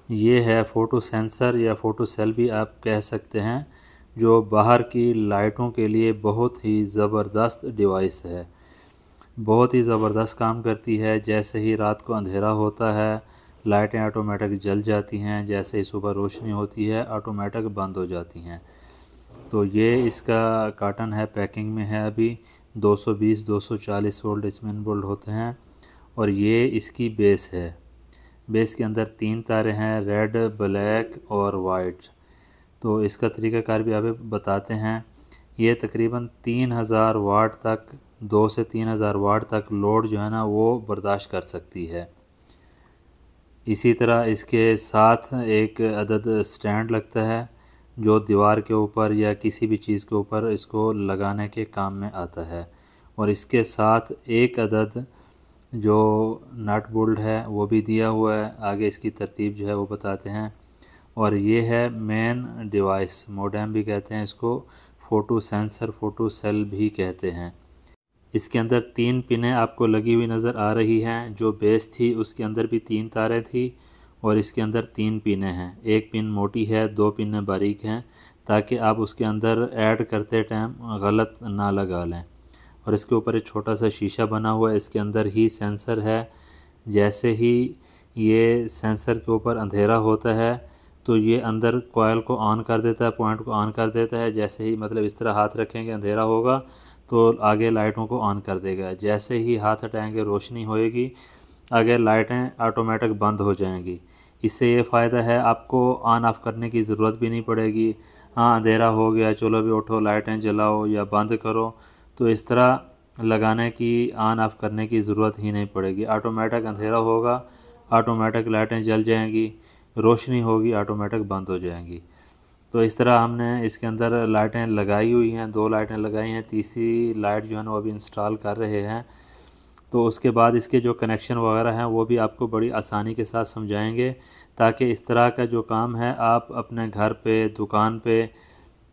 ये है photo sensor या फ़ोटो सेल भी आप कह सकते हैं, जो बाहर की लाइटों के लिए बहुत ही ज़बरदस्त डिवाइस है। बहुत ही ज़बरदस्त काम करती है। जैसे ही रात को अंधेरा होता है, लाइटें ऑटोमेटिक जल जाती हैं, जैसे ही सुबह रोशनी होती है ऑटोमेटिक बंद हो जाती हैं। तो ये इसका कार्टन है, पैकिंग में है अभी। 220 240 वोल्ट इसमें इनबुल्ड होते हैं और ये इसकी बेस है। बेस के अंदर 3 तारें हैं, रेड, ब्लैक और वाइट। तो इसका तरीक़ाकार भी आप बताते हैं। ये तकरीबन 3000 वाट तक, 2 से 3000 वाट तक लोड जो है ना वो बर्दाश्त कर सकती है। इसी तरह इसके साथ एक अदद स्टैंड लगता है, जो दीवार के ऊपर या किसी भी चीज़ के ऊपर इसको लगाने के काम में आता है। और इसके साथ एक अदद जो नट बोल्ट है वो भी दिया हुआ है। आगे इसकी तरतीब जो है वो बताते हैं। और ये है मेन डिवाइस, मोडेम भी कहते हैं इसको, फ़ोटो सेंसर, फ़ोटो सेल भी कहते हैं। इसके अंदर 3 पिनें आपको लगी हुई नज़र आ रही हैं। जो बेस थी उसके अंदर भी 3 तारें थी और इसके अंदर 3 पिनें हैं। एक पिन मोटी है, 2 पिनें बारीक हैं, ताकि आप उसके अंदर ऐड करते टाइम गलत ना लगा लें। और इसके ऊपर एक छोटा सा शीशा बना हुआ है, इसके अंदर ही सेंसर है। जैसे ही ये सेंसर के ऊपर अंधेरा होता है तो ये अंदर कॉइल को ऑन कर देता है, पॉइंट को ऑन कर देता है। जैसे ही मतलब इस तरह हाथ रखेंगे अंधेरा होगा तो आगे लाइटों को ऑन कर देगा। जैसे ही हाथ हटाएंगे रोशनी होएगी, आगे लाइटें ऑटोमेटिक बंद हो जाएंगी। इससे ये फ़ायदा है, आपको ऑन ऑफ़ करने की ज़रूरत भी नहीं पड़ेगी। हाँ, अंधेरा हो गया, चलो भी उठो लाइटें जलाओ या बंद करो, तो इस तरह लगाने की, ऑन ऑफ़ करने की ज़रूरत ही नहीं पड़ेगी। ऑटोमेटिक अंधेरा होगा, ऑटोमेटिक लाइटें जल जाएंगी, रोशनी होगी ऑटोमेटिक बंद हो जाएंगी। तो इस तरह हमने इसके अंदर लाइटें लगाई हुई हैं, 2 लाइटें लगाई हैं, तीसरी लाइट जो है ना वो अभी इंस्टॉल कर रहे हैं। तो उसके बाद इसके जो कनेक्शन वगैरह हैं वो भी आपको बड़ी आसानी के साथ समझाएंगे, ताकि इस तरह का जो काम है आप अपने घर पे, दुकान पे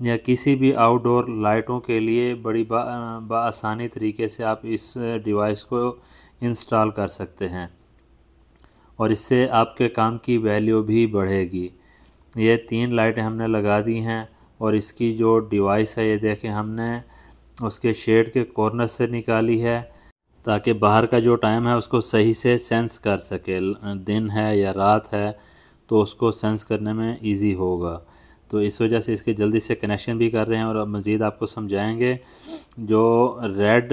या किसी भी आउटडोर लाइटों के लिए बड़ी आसानी तरीके से आप इस डिवाइस को इंस्टॉल कर सकते हैं और इससे आपके काम की वैल्यू भी बढ़ेगी। ये 3 लाइटें हमने लगा दी हैं और इसकी जो डिवाइस है ये देखें हमने उसके शेड के कॉर्नर से निकाली है, ताकि बाहर का जो टाइम है उसको सही से सेंस कर सके। दिन है या रात है तो उसको सेंस करने में इजी होगा। तो इस वजह से इसके जल्दी से कनेक्शन भी कर रहे हैं और अब मज़ीद आपको समझाएंगे। जो रेड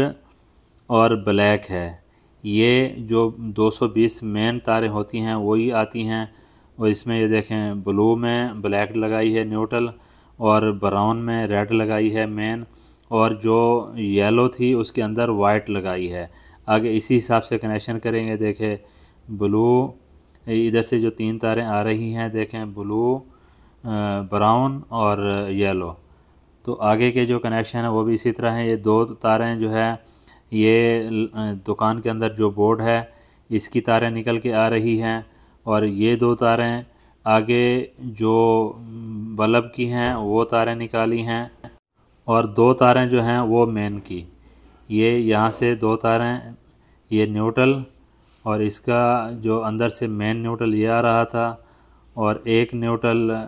और ब्लैक है, ये जो 220 मेन तारें होती हैं वही आती हैं। और इसमें ये देखें, ब्लू में ब्लैक लगाई है न्यूट्रल, और ब्राउन में रेड लगाई है मेन, और जो येलो थी उसके अंदर वाइट लगाई है। आगे इसी हिसाब से कनेक्शन करेंगे। देखें, ब्लू, इधर से जो 3 तारें आ रही हैं देखें, ब्लू, ब्राउन और येलो। तो आगे के जो कनेक्शन है वो भी इसी तरह हैं। ये 2 तारें जो है ये दुकान के अंदर जो बोर्ड है इसकी तारें निकल के आ रही हैं, और ये 2 तारें आगे जो बल्ब की हैं वो तारें निकाली हैं, और 2 तारें जो हैं वो मेन की। ये यहाँ से 2 तारें, ये न्यूट्रल, और इसका जो अंदर से मेन न्यूट्रल ये आ रहा था, और एक न्यूट्रल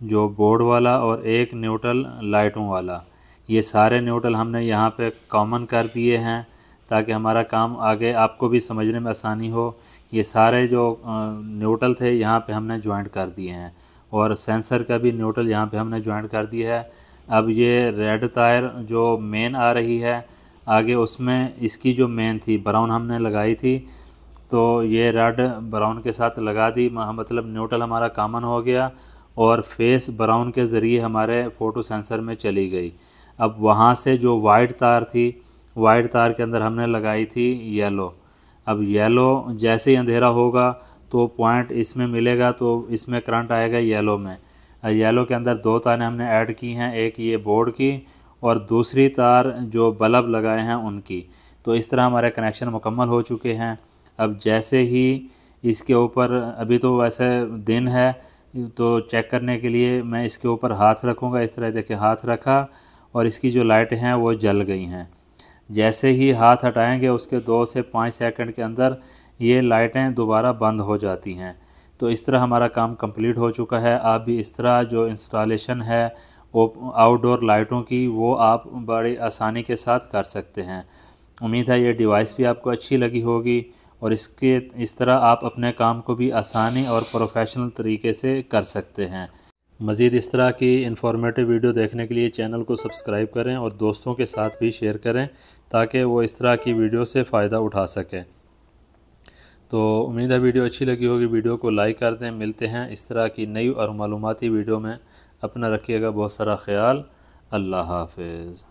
जो बोर्ड वाला और एक न्यूट्रल लाइटों वाला। ये सारे न्यूट्रल हमने यहाँ पे कॉमन कर दिए हैं, ताकि हमारा काम आगे आपको भी समझने में आसानी हो। ये सारे जो न्यूट्रल थे यहाँ पे हमने ज्वाइंट कर दिए हैं, और सेंसर का भी न्यूट्रल यहाँ पे हमने ज्वाइंट कर दिया है। अब ये रेड तार जो मेन आ रही है आगे, उसमें इसकी जो मेन थी ब्राउन हमने लगाई थी, तो ये रेड ब्राउन के साथ लगा दी, मतलब न्यूट्रल हमारा कॉमन हो गया और फेस ब्राउन के ज़रिए हमारे फ़ोटो सेंसर में चली गई। अब वहाँ से जो वाइट तार थी, वाइट तार के अंदर हमने लगाई थी येलो। अब येलो जैसे ही अंधेरा होगा तो पॉइंट इसमें मिलेगा, तो इसमें करंट आएगा येलो में। येलो के अंदर 2 तारें हमने ऐड की हैं, एक ये बोर्ड की और दूसरी तार जो बल्ब लगाए हैं उनकी। तो इस तरह हमारे कनेक्शन मुकम्मल हो चुके हैं। अब जैसे ही इसके ऊपर, अभी तो वैसे दिन है तो चेक करने के लिए मैं इसके ऊपर हाथ रखूँगा। इस तरह देखिए, हाथ रखा और इसकी जो लाइटें हैं वो जल गई हैं। जैसे ही हाथ हटाएंगे उसके 2 से 5 सेकंड के अंदर ये लाइटें दोबारा बंद हो जाती हैं। तो इस तरह हमारा काम कंप्लीट हो चुका है। आप भी इस तरह जो इंस्टॉलेशन है वो आउटडोर लाइटों की वो आप बड़ी आसानी के साथ कर सकते हैं। उम्मीद है ये डिवाइस भी आपको अच्छी लगी होगी और इस तरह आप अपने काम को भी आसानी और प्रोफेशनल तरीके से कर सकते हैं। मज़ीद इस तरह की इन्फॉर्मेटिव वीडियो देखने के लिए चैनल को सब्सक्राइब करें और दोस्तों के साथ भी शेयर करें ताकि वो इस तरह की वीडियो से फ़ायदा उठा सकें। तो उम्मीद है वीडियो अच्छी लगी होगी। वीडियो को लाइक कर दें। मिलते हैं इस तरह की नई और मालूमाती वीडियो में। अपना रखिएगा बहुत सारा ख्याल। अल्लाह हाफ़िज़।